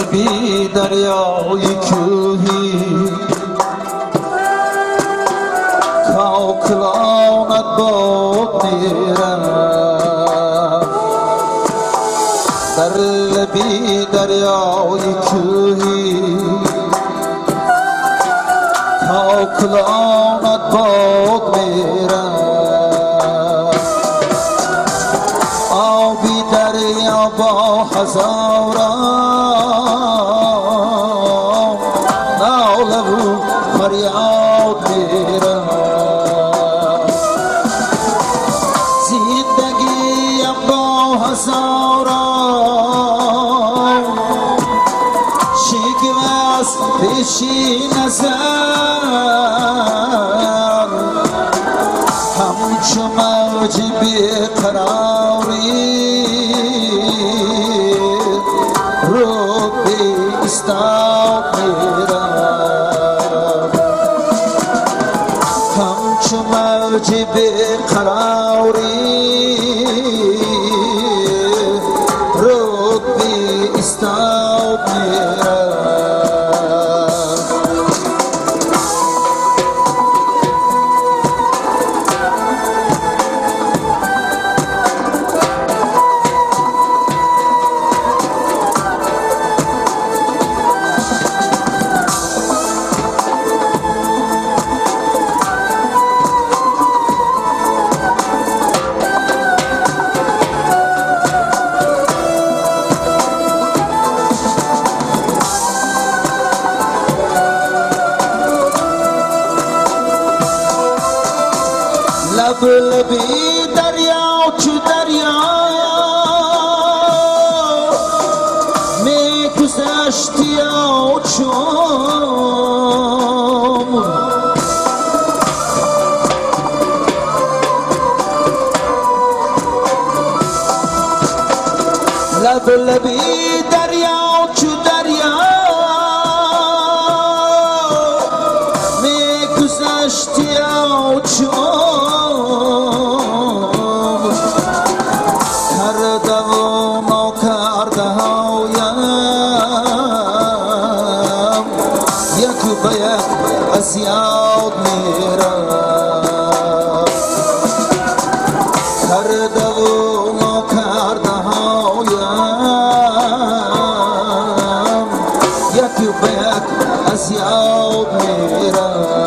بی دریای کوهی کاکلانت باد میرم در لبی دریای کوهی کاکلانت باد میرم آبی دریا با هزاران ناله و فریاد میرم زندگیم با هزاران شکوه است پیشی نظر همچو موج بیقراری رو به استاد میرم همچو موج بیقراری رو به استاد میرم لب لبی دریا چو دریا می گذشتی چون لب لبی دریا چو دریا می گذشتی چون از یاد میرم کرده و نکرده هایم یکی به یک از یاد میرم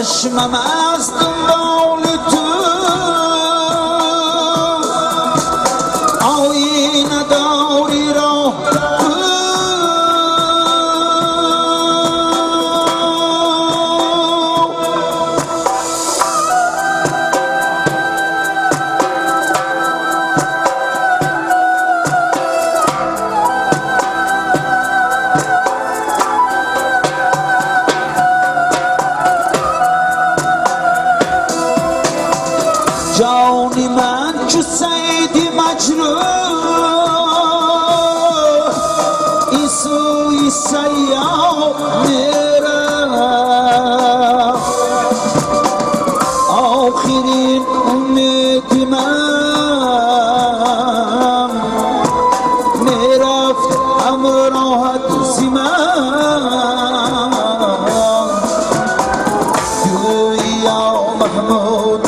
چشمم از دنبال تو آینه داری راه جانی من چو سید مجروح این سوی سیاه میرم آخرین امید من میرفت همراهت زمان گویا محمود